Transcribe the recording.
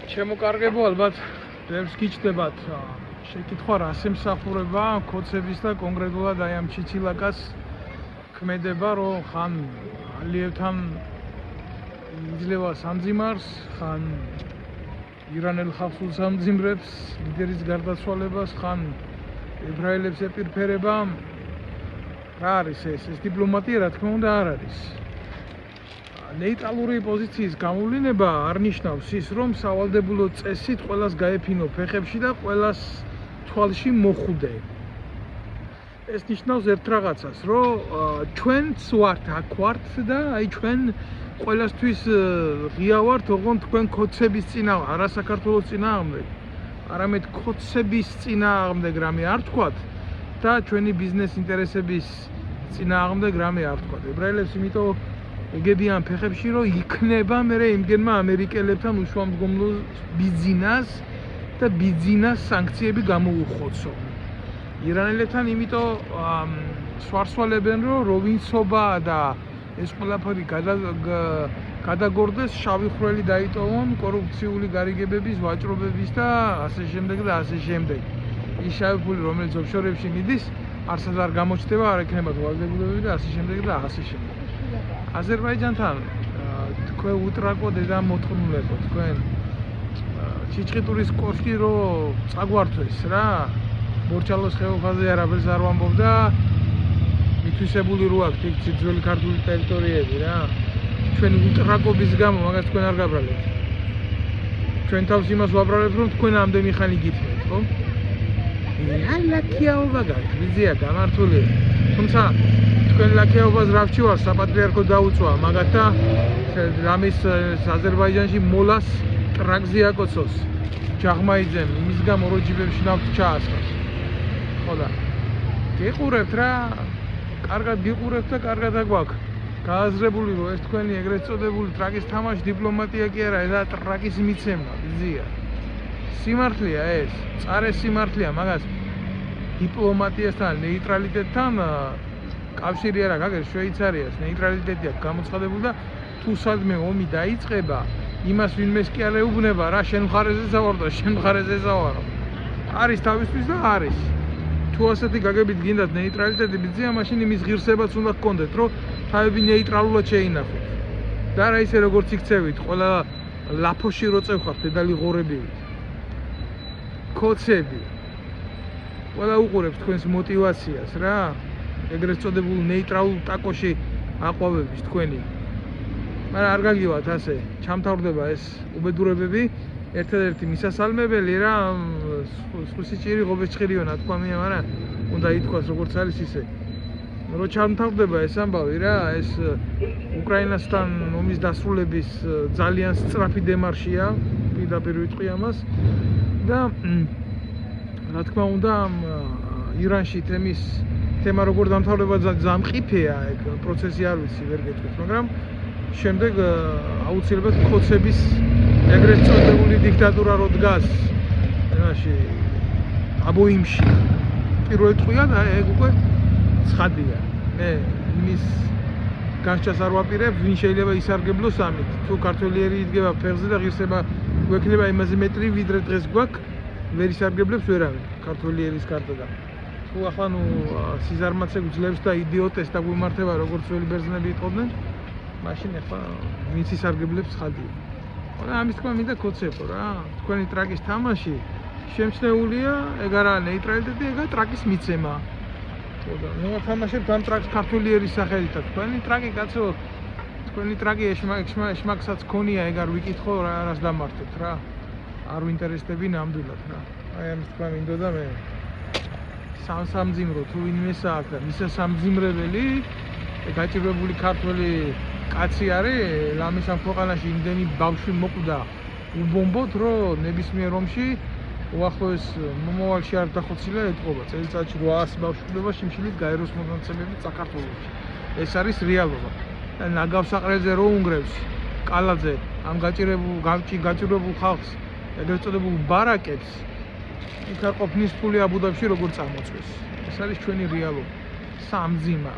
შემოკარგებო ალბათ ბევრს გიჩნდებათ შეკითხვა რა შემსახურება კოცების და კონკრეტულად აი ამ ჩიცილაკას ქმედება რომ ხან ალიევთან იძლევა სამძიმარს ხან ირანელ ხალხს უსამძიმრებს ლიდერის გარდაცვალებას ხან ებრაელებს ეპირფერება რა არის ეს დიპლომატია რა თქმა უნდა არ არის ნეიტრალური პოზიციის გამოვლინება არ ნიშნავს ის რომ სავალდებულო წესით ყველას გაეფინო ფეხებში და ყველას თვალში მოხვდე ეს ნიშნავს ერთ რაღაცას რომ ჩვენც ვართ აქ ვართ და აი ჩვენ ყველასთვის ღია ვართ ოღონდ თქვენ კოცების წინააღმდეგ არა საქართველოს წინააღმდეგ არამედ კოცების წინააღმდეგ რამე არ თქვათ და ჩვენი ბიზნეს ინტერესების წინააღმდეგ რამე არ თქვათ ებრაელებს იმიტომ ეგებიან ფეხებში რომ იქნება მე იმგენმა ამერიკელებთან უშუალმდგომლო ბიზნეს და ბიზნეს სანქციები გამოუხოცო ირანელებთან იმიტომ სვარსვალებენ რომ როვინცობა და ეს ყველაფერი გადაგორდეს შავი ხვრელი დაიტოვონ კორუფციული გარიგებების ვაჭრობების და ასე შემდეგ და ასე შემდეგ ის შავი ფული რომელიც ოფშორებში მიდის არსად არ გამოჩნდება არ ექნება ვალდებულებები და ასე შემდეგ და ასე შემდეგ აზერბაიჯანთან თქვენ უტრაკოდ და მოთხოვნულებო თქვენ ჩიჩხიტურის კოშკი რომ წაგვართვეს რა მორჩალოს ხეობაზე არაფერს არ ვამბობ და მითვისებული რო აქვს იქ ძველი ქართული ტერიტორიები რა ჩვენ უტრაკობის გამო მაგას თქვენ არ გაბრალებთ ჩვენ თავს იმას ვაბრალებთ რომ თქვენ ამდენი ხანი გითხრათ ხო ლაქიაობა გაქვს ვიზია გამართული თუმცა თქვენ ლაქიაობას რა ვჩივარ საპატრიარქო დაუწვა მაგათა რამის აზერბაიჯანში მოლას ტრაკზე აკოცოს ჯაღმაიძემ იმის გამო რომ ჯიბებში ნავთი ჩაასხას ხო და გიყურებთ რა კარგად გიყურებთ და კარგად აგვაქვს გააზრებული რომ ეს თქვენი ეგრეთ წოდებული ტრაკის თამაში დიპლომატია კი არა და ტრაკის მიცემა ვიზია სიმართლეა ეს წარე სიმართლეა მაგას დიპლომატიასთან ნეიტრალიტეტთან კავშირი არა გაგერ შვეიცარიას ნეიტრალიტეტი აქვს გამოცხადებული და თუ სადმე ომი დაიწყება იმას ვინმეს კი არ ეუბნება რა შენ მხარეზე ზავარ და შენ მხარეზე ზავარო არის თავისთვის და არის თუ ასეთი გაგებით გინდათ ნეიტრალიტეტი ბიზია მაშინ იმის ღირსებაც უნდა გქონდეთ რომ თავები ნეიტრალურად შეინახოთ და რა ისე როგორც იქცევით ყველა ლაფოში რო წევხართ დედალი ღორებივით კოცები ყველა უყურებს თქვენს мотиваციას რა ეგრეთ წოდებულ ნეიტრალურ ტაკოში აყვავების თქვენი მაგრამ არ გაგივათ ასე ჩამთავრდება ეს უბედურებები ერთადერთი მისასალმებელი რა სუსიჭირი ღობეჭხირიონა თქვამია მაგრამ უნდა ითქვას როგორც არის ისე რომ ჩამთავრდება ეს ამბავი რა ეს უკრაინასთან ომის დასრულების ძალიან სწრაფი დემარშია პირდაპირ ვიტყვი ამას და რა თქმა უნდა ირანში თემის თემა როგორ დამთავრდება ძალიან მყიფეა ეგ პროცესი არ ვიცი ვერ გეტყვით მაგრამ შემდეგ აუცილებლად კოცების ეგრეთ წოდებული დიქტატურა რო დგას იმაში აბოიმში პირველ ტყვია და ეგ უკვე ცხადია მე იმის განსჭას არ ვაპირებ ვინ შეიძლება ისარგებლოს ამით თუ ქართველიერი იდგება ფეხზე და ღირსება გვექნება იმაზე მეტრი ვიდრე დღეს გვაქვს ვერ ისარგებლებს ვერავინ ქართველიერის გარდა და თუ ახლა ნუ სიზარმაცე გვძლებს და იდიოტეს და გვიმართება როგორც ძველი ბერძნები იტყობდნენ მაშინ ახლა ვინც ისარგებლებს ხალხია და ამის თქმა მინდა კოცებო რა თქვენი ტრაკის თამაში შემჩნეულია ეგ არა ნეიტრალიტეტი ეგა ტრაკის მიცემა ხო და ნუ თამაშებთ ამ ტრაკს ქართველიერის სახელით თქვენი ტრაკი კაცო თქვენი ტრაკი ეშმაკსაც ქონია ეგ არ ვიკითხო რა რას დამართებთ რა არ ვინტერესდები ნამდვილად რა აი ამის თქმა მინდოდა მე სამძიმრო თუ ვინმეს აქვს და მისა სამძიმრებელი გაჭირვებული ქართველი კაცი არის ლამის ამ ქვეყანაში იმდენი ბავშვი მოკვდა უბომბოთ რომ ნებისმიერ ომში უახლოეს მომავალში არ დახოცილა ეთყობა წელიწადში 800 ბავშვი კვდება შიმშილით გაეროს მონაცემები საქართველოში ეს არის რეალობა და ნაგავსაყრელზე რო უნგრევს კალაძე ამ გაჭირვებულ ხალხს ეგრეთ წოდებულ ბარაკებს იქ არ ყოფნის ფული აბუდაბში როგორ წამოწვეს ეს არის ჩვენი რეალობა სამძიმა